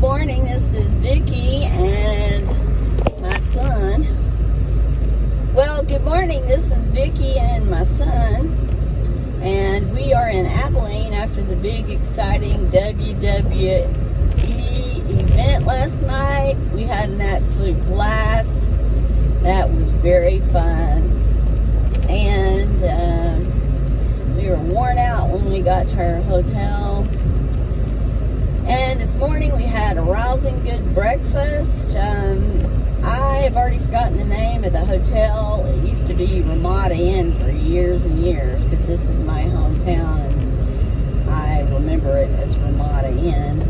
morning. This is Vicki and my son. Well, good morning. This is Vicki and my son. And we are in Abilene after the big, exciting WWE event last night. We had an absolute blast. That was very fun. And we were worn out when we got to our hotel. And this morning we had a rousing good breakfast. I have already forgotten the name of the hotel. It used to be Ramada Inn for years and years because this is my hometown and I remember it as Ramada Inn.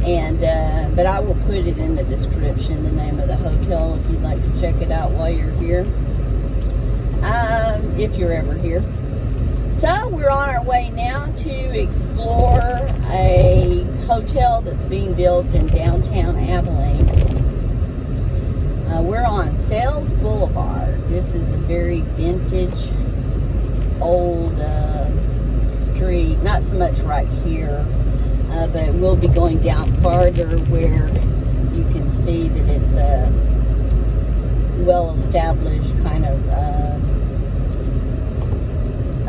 And but I will put it in the description, the name of the hotel, if you'd like to check it out while you're here. If you're ever here. So we're on our way now to explore a hotel that's being built in downtown Abilene. We're on Sales Boulevard. This is a very vintage, old street. Not so much right here, but we'll be going down farther where you can see that it's a well-established kind of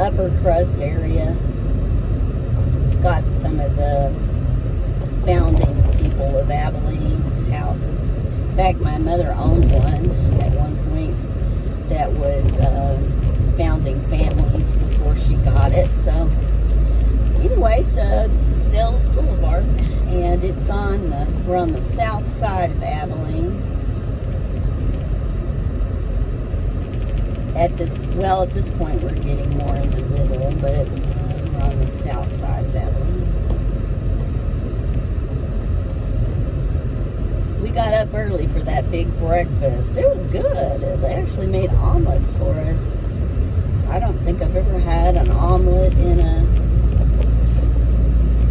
upper crust area. It's got some of the founding people of Abilene houses. In fact, my mother owned one at one point that was founding families before she got it. So anyway, so this is Sales Boulevard, and it's we're on the south side of Abilene. At this point we're getting more in the middle, but we're on the south side of Abilene. So we got up early for that big breakfast. It was good. They actually made omelets for us. I don't think I've ever had an omelet in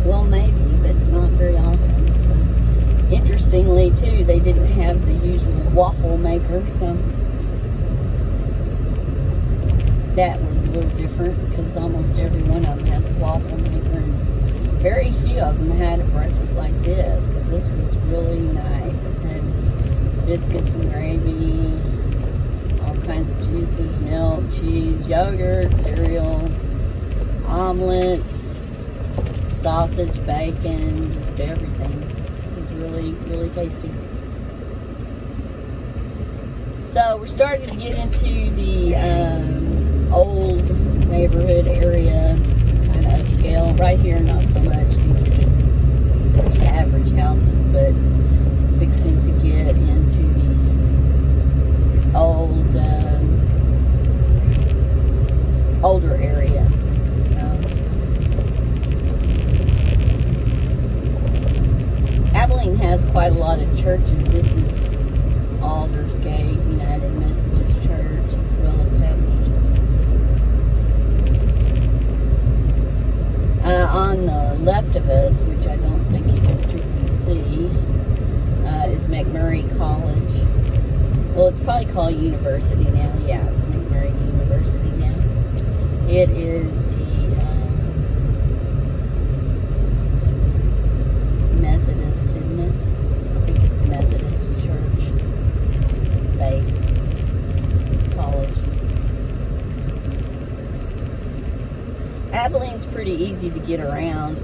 well, maybe, but not very often. So interestingly too, they didn't have the usual waffle maker, so that was a little different because almost every one of them has a waffle maker, and very few of them had a breakfast like this because this was really nice. It had biscuits and gravy, all kinds of juices, milk, cheese, yogurt, cereal, omelets, sausage, bacon, just everything. It was really, really tasty. So we're starting to get into the old neighborhood area, kind of upscale. Right here, not so much. These are just pretty average houses, but fixing to get into the old, older area. So Abilene has quite a lot of churches. This is Aldersgate United Methodist Church. It's well established. On the left of us, which I don't think you can particularly see, is McMurray College. Well, it's probably called University now. Yeah, it's McMurray University now. It is the Methodist, isn't it? I think it's Methodist Church-based college. Abilene's pretty easy to get around.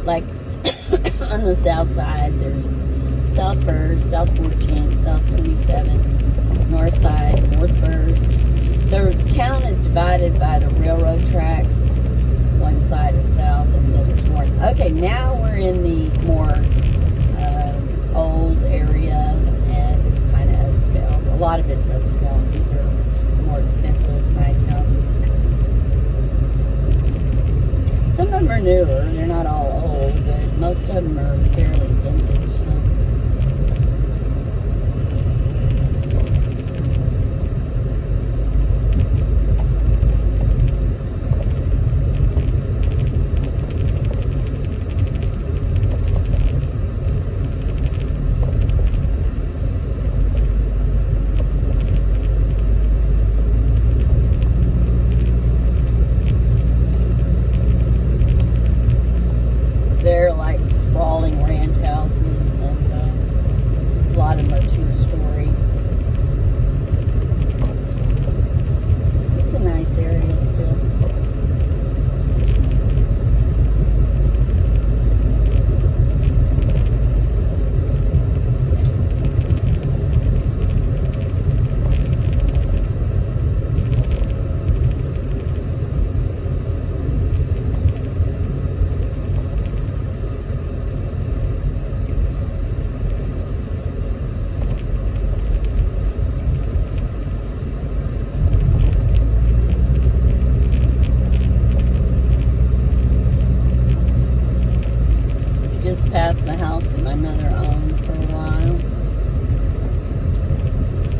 Like on the south side, there's South 1st, South 14th, South 27th, North side, North 1st. The town is divided by the railroad tracks. One side is south and the other's north. Okay, now we're in the more old area, and it's kind of upscale. A lot of it's upscale. These are more expensive, nice houses. Some of them are newer. They're not all old, but most of them are fairly vintage. So. They're like sprawling ranch houses, and a lot of them are two-story. It's a nice area still. Past the house that my mother owned for a while.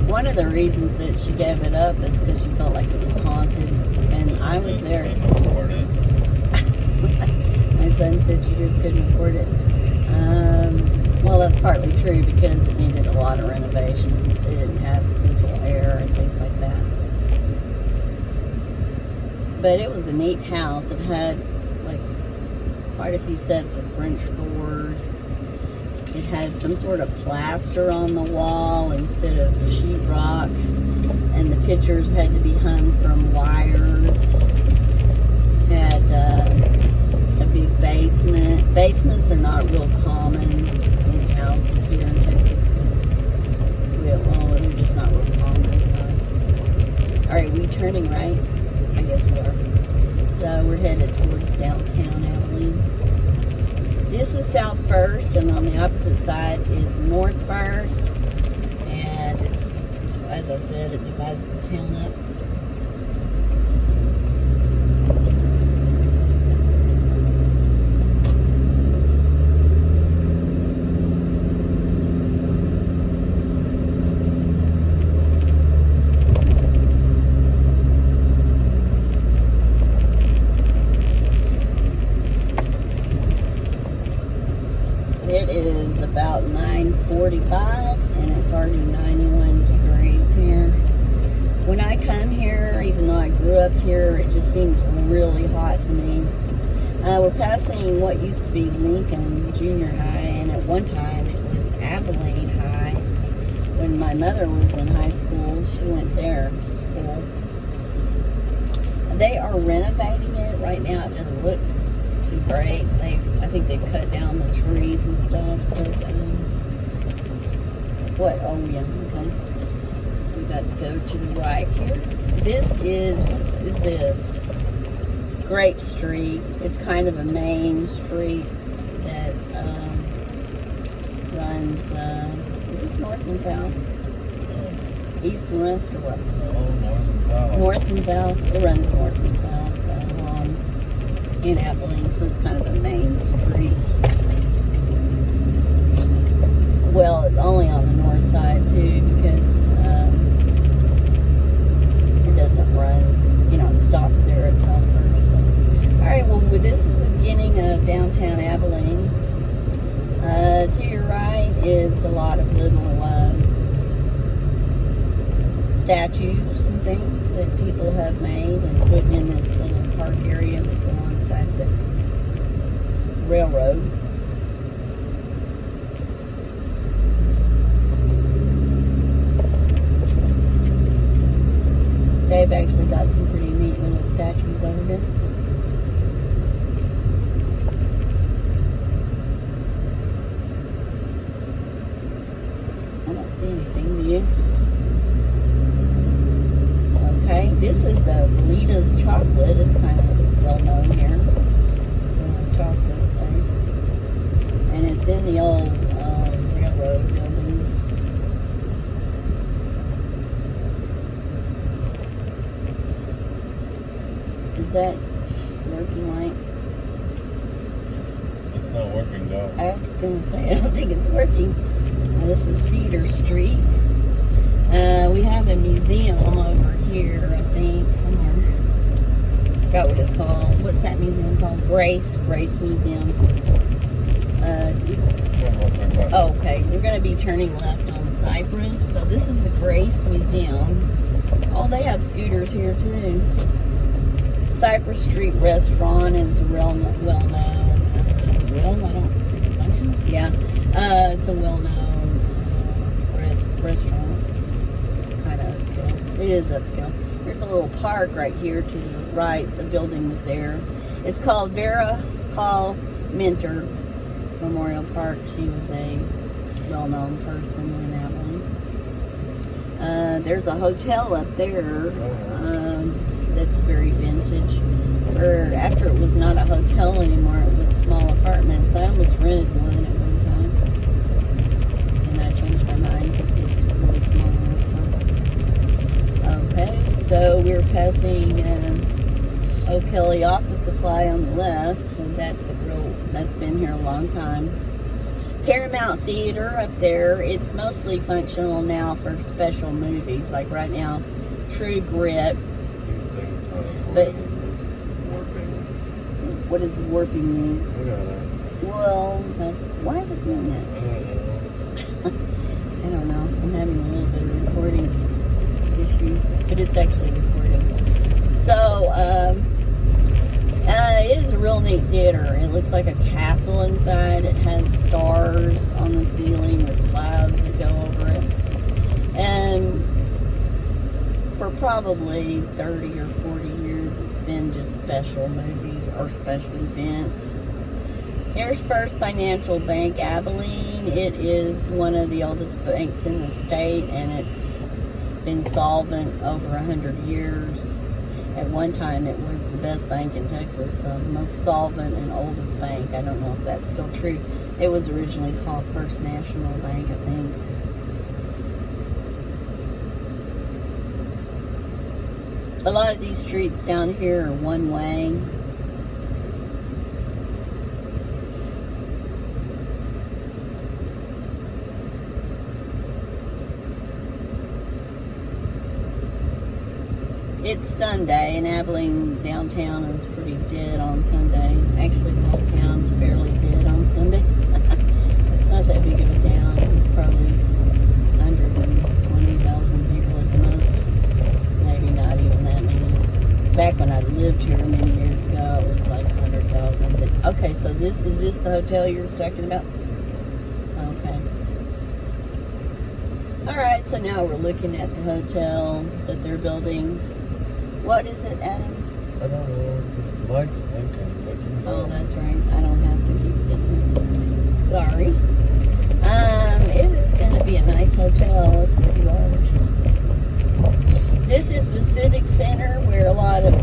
One of the reasons that she gave it up is because she felt like it was haunted, and I was there. My son said she just couldn't afford it. Well, that's partly true because it needed a lot of renovations. It didn't have central air and things like that. But it was a neat house. It had quite a few sets of French doors. It had some sort of plaster on the wall instead of sheetrock, and the pictures had to be hung from wires. Had a big basement. Basements are not real common in houses here in Texas because we're just not real common. So, all right, we turning right? I guess we are. So we're headed towards downtown Abilene. This is South First, and on the opposite side is North First. And it's, as I said, it divides the town up. It is about 9:45 and it's already 91 degrees here. When I come here, even though I grew up here, it just seems really hot to me. We're passing what used to be Lincoln Junior High, and at one time it was Abilene High. When my mother was in high school, she went there to school. They are renovating it right now. It doesn't look too great. I think they've cut down the trees and stuff, but what? Oh yeah, okay. We got to go to the right here. This is, what is this? Grape Street. It's kind of a main street that runs, is this north and south? East and west or what? North and south. It runs north and south in Abilene, so it's kind of a main street. Well, it's only on the north side too, because it doesn't run, it stops there at South First. So. Alright, well, this is the beginning of downtown Abilene. To your right is a lot of little statues and things that people have made and put in this little park area that's alongside the railroad. They've actually got some pretty neat little statues over here. I don't see anything, do you? Okay, this is the Valita's Chocolate. It's well known here. It's a chocolate place. And it's in the old railroad building. Is that working right? It's not working, though. I was going to say, I don't think it's working. This is Cedar Street. We have a museum over here, I think, somewhere. I forgot what it's called. What's that museum called? Grace Museum. Oh, okay. We're going to be turning left on Cypress. So this is the Grace Museum. Oh, they have scooters here, too. Cypress Street Restaurant is well known. Is it functional? well-known restaurant. It's kind of upscale. It is upscale. There's a little park right here to the right. The building was there. It's called Vera Hall Minter Memorial Park. She was a well-known person in Abilene. There's a hotel up there that's very vintage. After it was not a hotel anymore, it was small apartments. I almost rented one at one time, and I changed my mind because it was really small. Okay, so we're passing O'Kelly Office Supply on the left, so that's been here a long time. Paramount Theater up there, it's mostly functional now for special movies, like right now, True Grit. But what does warping mean? Well, why is it doing that? I don't know. I'm having a little bit of recording issues, but it's actually recording. So, it is a real neat theater. It looks like a castle inside. It has stars on the ceiling with clouds that go over it. And for probably 30 or 40 years, it's been just special movies or special events. Here's First Financial Bank, Abilene. It is one of the oldest banks in the state, and it's been solvent over 100 years. At one time, it was the best bank in Texas, the most solvent and oldest bank. I don't know if that's still true. It was originally called First National Bank, I think. A lot of these streets down here are one way. It's Sunday, and Abilene downtown is pretty dead on Sunday. Actually, the whole town's fairly dead on Sunday. It's not that big of a town. It's probably 120,000 people at the most. Maybe not even that many. Back when I lived here many years ago, it was like 100,000. But okay, so is this the hotel you're talking about? Okay. All right, so now we're looking at the hotel that they're building. What is it, Adam? I don't know. The lights blinking. Oh, that's right. I don't have to keep sitting here. Sorry. It is going to be a nice hotel. It's pretty large. This is the Civic Center where a lot of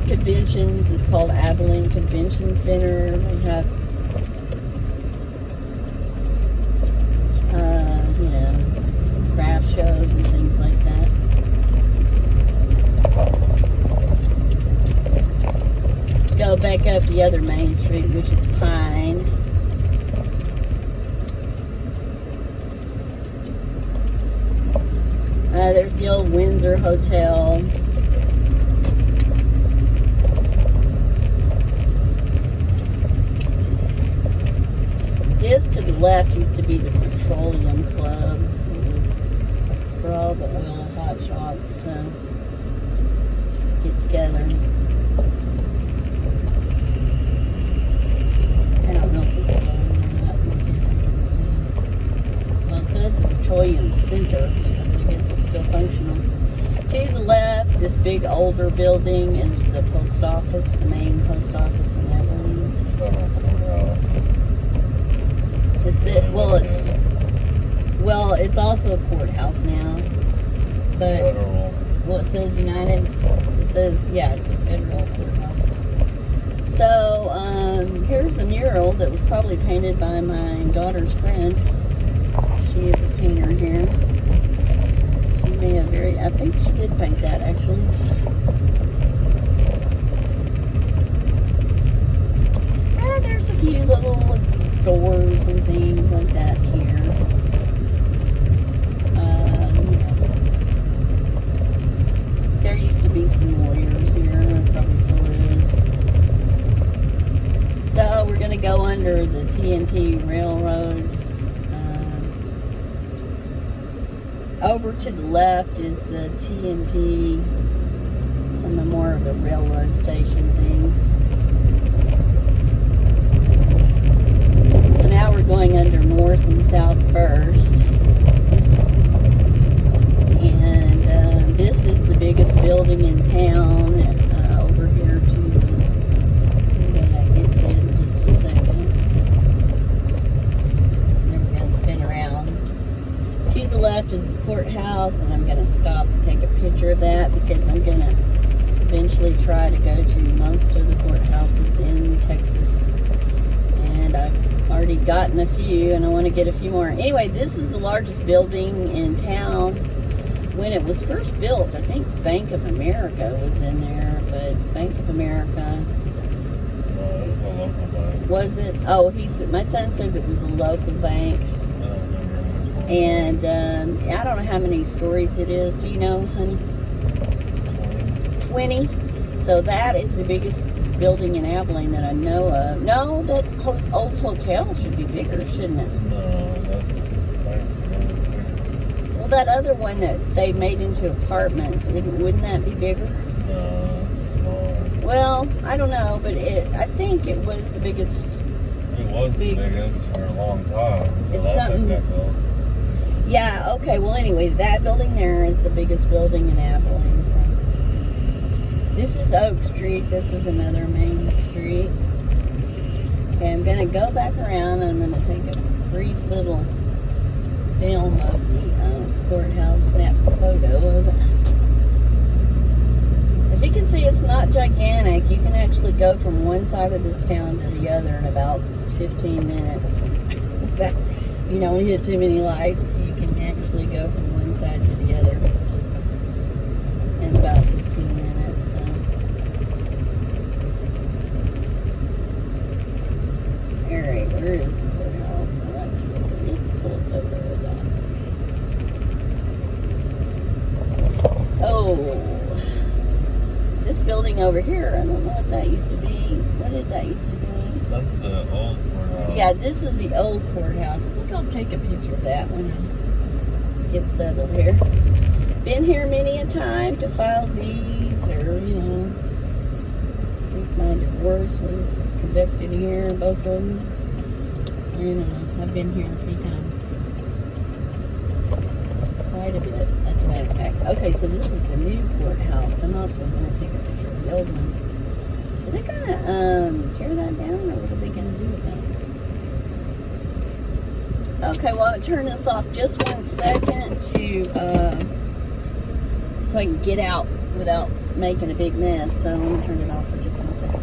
conventions is called Abilene Convention Center. We have, craft shows and things like that. Go back up the other main street, which is Pine. There's the old Windsor Hotel. This to the left used to be the Petroleum Club. It was for all the oil hotshots to get together. I don't know if it's still in there or not. Let's see if I can see. Well, it says the Petroleum Center, so I guess it's still functional. To the left, this big older building is the post office, the main post office in Abilene. It's also a courthouse now. But well, it says United. It says it's a federal courthouse. So here's the mural that was probably painted by my daughter's friend. She is a painter here. She may have I think she did paint that actually. And there's a few little stores and things like that here. There used to be some warriors here. There probably still is. So we're going to go under the TNP Railroad. Over to the left is the TNP, some more of the railroad station things. So now we're going under courthouse, and I'm going to stop and take a picture of that because I'm going to eventually try to go to most of the courthouses in Texas. And I've already gotten a few, and I want to get a few more. Anyway, this is the largest building in town. When it was first built, I think Bank of America was in there, but Bank of America... it was a local bank. Was it? Oh, my son says it was a local bank. I don't remember which one. And I don't know how many stories it is. Do you know, honey? 20. So that is the biggest building in Abilene that I know of. No, that old hotel should be bigger, shouldn't it? No, that's bigger. Well, that other one that they made into apartments, wouldn't that be bigger? No, it's smaller. Well, I don't know, but I think it was the biggest. It was the biggest for a long time. It's something. Yeah, okay, well, anyway, that building there is the biggest building in Abilene. So. This is Oak Street. This is another main street. Okay, I'm going to go back around and I'm going to take a brief little film of the courthouse, snap a photo of it. As you can see, it's not gigantic. You can actually go from one side of this town to the other in about 15 minutes. You don't hit too many lights. You can actually go from one side to the other in about 15 minutes. So. Alright, where is the courthouse? So let's get a full photo of that. Oh, this building over here, I don't know what that used to be. What did that used to be? That's the old courthouse. Yeah, this is the old courthouse. I think I'll take a picture of that when I get settled here. Been here many a time to file deeds or, I think my divorce was conducted here, both of them. I don't know. I've been here a few times. Quite a bit, as a matter of fact. Okay, so this is the new courthouse. I'm also going to take a picture of the old one. Are they going to tear that down, or what are they going to do with that? Okay, well, I'll turn this off just 1 second so I can get out without making a big mess. So let me turn it off for just 1 second.